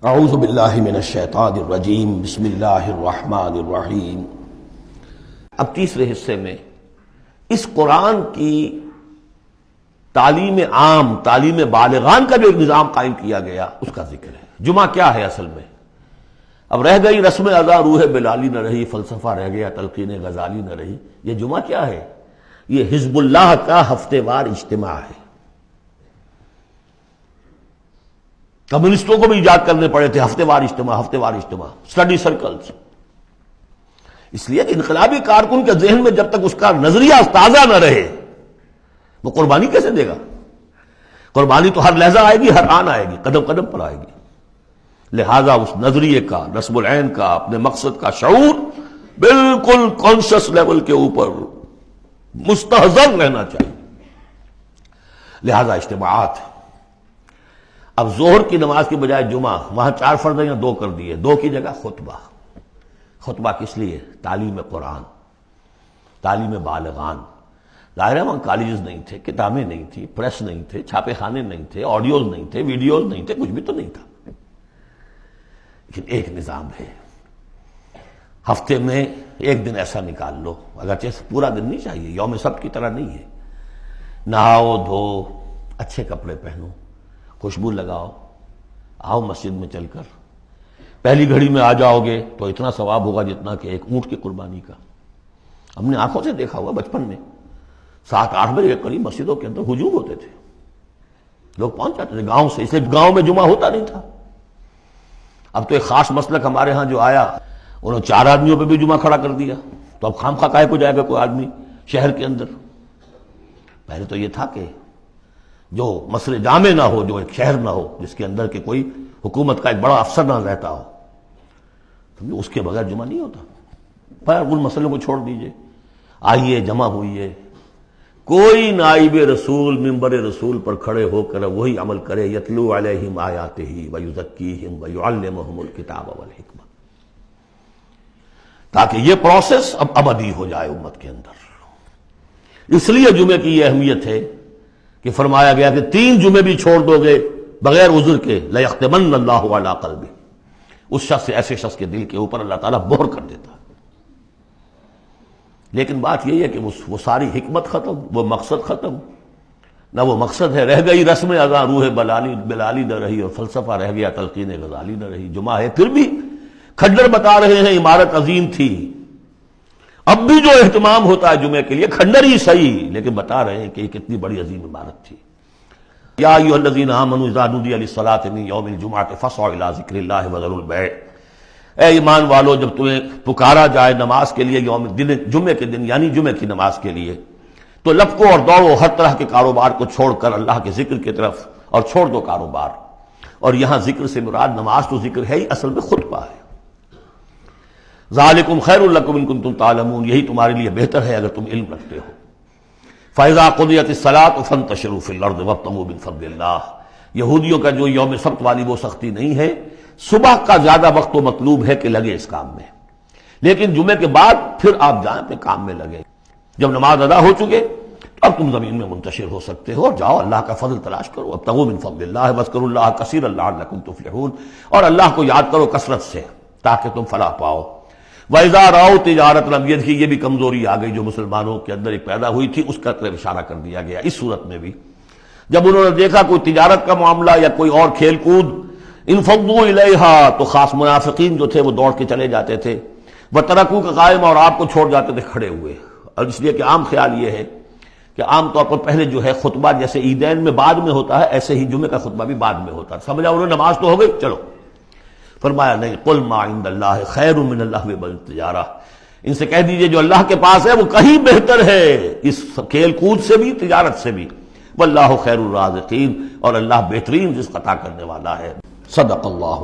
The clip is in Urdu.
اعوذ باللہ من الشیطان الرجیم بسم اللہ الرحمن الرحیم۔ اب تیسرے حصے میں اس قرآن کی تعلیم عام، تعلیم بالغان کا جو ایک نظام قائم کیا گیا اس کا ذکر ہے۔ جمعہ کیا ہے اصل میں؟ اب رہ گئی رسم ادا روح بلالی نہ رہی، فلسفہ رہ گیا تلقین غزالی نہ رہی۔ یہ جمعہ کیا ہے؟ یہ حزب اللہ کا ہفتے وار اجتماع ہے۔ کمیونسٹوں کو بھی ایجاد کرنے پڑے تھے ہفتے وار اجتماع، ہفتے وار اجتماع، اسٹڈی سرکلز۔ اس لیے کہ انقلابی کارکن کے ذہن میں جب تک اس کا نظریہ تازہ نہ رہے وہ قربانی کیسے دے گا؟ قربانی تو ہر لحظہ آئے گی، ہر آن آئے گی، قدم قدم پر آئے گی۔ لہذا اس نظریے کا، نصب العین کا، اپنے مقصد کا شعور بالکل کانشس لیول کے اوپر مستحضر رہنا چاہیے۔ لہذا اجتماعات، اب ظہر کی نماز کی بجائے جمعہ، وہاں 4 فرض یا 2 کر دیے، 2 کی جگہ خطبہ۔ خطبہ کس لیے؟ تعلیم قرآن، تعلیم بالغان۔ ظاہر ہے وہاں کالجز نہیں تھے، کتابیں نہیں تھی، پریس نہیں تھے، چھاپے خانے نہیں تھے، آڈیوز نہیں تھے، ویڈیوز نہیں تھے، کچھ بھی تو نہیں تھا، لیکن ایک نظام ہے۔ ہفتے میں ایک دن ایسا نکال لو، اگرچہ پورا دن نہیں چاہیے، یوم سبت کی طرح نہیں ہے۔ نہاؤ دھو، اچھے کپڑے پہنو، خوشبو لگاؤ، آؤ مسجد میں چل کر۔ پہلی گھڑی میں آ جاؤ گے تو اتنا ثواب ہوگا جتنا کہ ایک اونٹ کی قربانی کا۔ ہم نے آنکھوں سے دیکھا ہوا بچپن میں 7-8 بجے کے قریب مسجدوں کے اندر ہجوم ہوتے تھے، لوگ پہنچ جاتے تھے گاؤں سے، اس لیے گاؤں میں جمعہ ہوتا نہیں تھا۔ اب تو ایک خاص مسلک ہمارے ہاں جو آیا، انہوں نے 4 آدمیوں پہ بھی جمعہ کھڑا کر دیا، تو اب خام خواہ کاہے کو جائے گا کوئی آدمی شہر کے اندر؟ پہلے تو یہ تھا کہ جو مسئلے جامع نہ ہو، جو ایک شہر نہ ہو جس کے اندر کہ کوئی حکومت کا ایک بڑا افسر نہ رہتا ہو، اس کے بغیر جمعہ نہیں ہوتا۔ پر ان مسئلوں کو چھوڑ دیجئے، آئیے جمع ہوئیے، کوئی نائب رسول منبر رسول پر کھڑے ہو کر وہی عمل کرے، یتلو علیہم آیاتہ ویزکیہم ویعلمہم الکتاب والحکمہ، تاکہ یہ پروسیس اب ابدی ہو جائے امت کے اندر۔ اس لیے جمعے کی یہ اہمیت ہے کہ فرمایا گیا کہ 3 جمعے بھی چھوڑ دو گے بغیر عذر کے لَيَخْتِمَنَّ اللَّهُ عَلَىٰ قَلْبِهِ، اس شخص سے، ایسے شخص کے دل کے اوپر اللہ تعالیٰ مہر کر دیتا ہے۔ لیکن بات یہی ہے کہ وہ ساری حکمت ختم، وہ مقصد ختم، نہ وہ مقصد ہے، رہ گئی رسم ادا روح بلالی نہ رہی، اور فلسفہ رہ گیا تلقین غزالی نہ رہی۔ جمعہ ہے، پھر بھی کھنڈر بتا رہے ہیں عمارت عظیم تھی۔ اب بھی جو اہتمام ہوتا ہے جمعے کے لیے کھنڈر ہی صحیح، لیکن بتا رہے ہیں کہ یہ کتنی بڑی عظیم عمارت تھی۔ یا ایھا الذین آمنوا اذا نودی للصلاۃ من یوم الجمعۃ فاسعوا الی ذکر اللہ وذروا البیع، اے ایمان والو جب تمہیں پکارا جائے نماز کے لیے جمعے کے دن، یعنی جمعے کی نماز کے لیے، تو لپکو اور دوڑو ہر طرح کے کاروبار کو چھوڑ کر اللہ کے ذکر کی طرف، اور چھوڑ دو کاروبار۔ اور یہاں ذکر سے مراد نماز تو ذکر ہے ہی، اصل میں خطبہ ہے۔ ذالکم خیر لکم ان کنتم تعلمون، یہی تمہارے لیے بہتر ہے اگر تم علم رکھتے ہو۔ فاذا قضیت الصلاۃ فانتشروا فی الارض وابتغوا من فضل اللہ، یہودیوں کا جو یوم سبت والی وہ سختی نہیں ہے، صبح کا زیادہ وقت تو مطلوب ہے کہ لگے اس کام میں، لیکن جمعے کے بعد پھر آپ جائیں اپنے کام میں لگے۔ جب نماز ادا ہو چکے تو اب تم زمین میں منتشر ہو سکتے ہو، اور جاؤ اللہ کا فضل تلاش کرو۔ ابتغوا من فضل اللہ واذکروا اللہ کثیرا لعلکم تفلحون، اور اللہ کو یاد کرو کثرت سے تاکہ تم فلاح پاؤ۔ وَإِذَا رَأَوْا تِجَارَةً، اب یہ دیکھیے یہ بھی کمزوری آ گئی جو مسلمانوں کے اندر ایک پیدا ہوئی تھی، اس کا طرف اشارہ کر دیا گیا اس صورت میں بھی۔ جب انہوں نے دیکھا کوئی تجارت کا معاملہ یا کوئی اور کھیل کود، انفضوا الیہا، تو خاص منافقین جو تھے وہ دوڑ کے چلے جاتے تھے، وترکوک قائما، اور آپ کو چھوڑ جاتے تھے کھڑے ہوئے۔ اور اس لیے کہ عام خیال یہ ہے کہ عام طور پر پہلے جو ہے خطبہ جیسے عیدین میں بعد میں ہوتا ہے، ایسے ہی جمعے کا خطبہ بھی بعد میں ہوتا ہے۔ سمجھا انہوں نے نماز تو ہو گئی، چلو۔ فرمایا نہیں، قل ما عند اللہ خیر من اللہو والتجارہ، ان سے کہہ دیجئے جو اللہ کے پاس ہے وہ کہیں بہتر ہے اس کھیل کود سے بھی، تجارت سے بھی۔ واللہ خیر الرازقین، اور اللہ بہترین رزق عطا کرنے والا ہے۔ صدق اللہ۔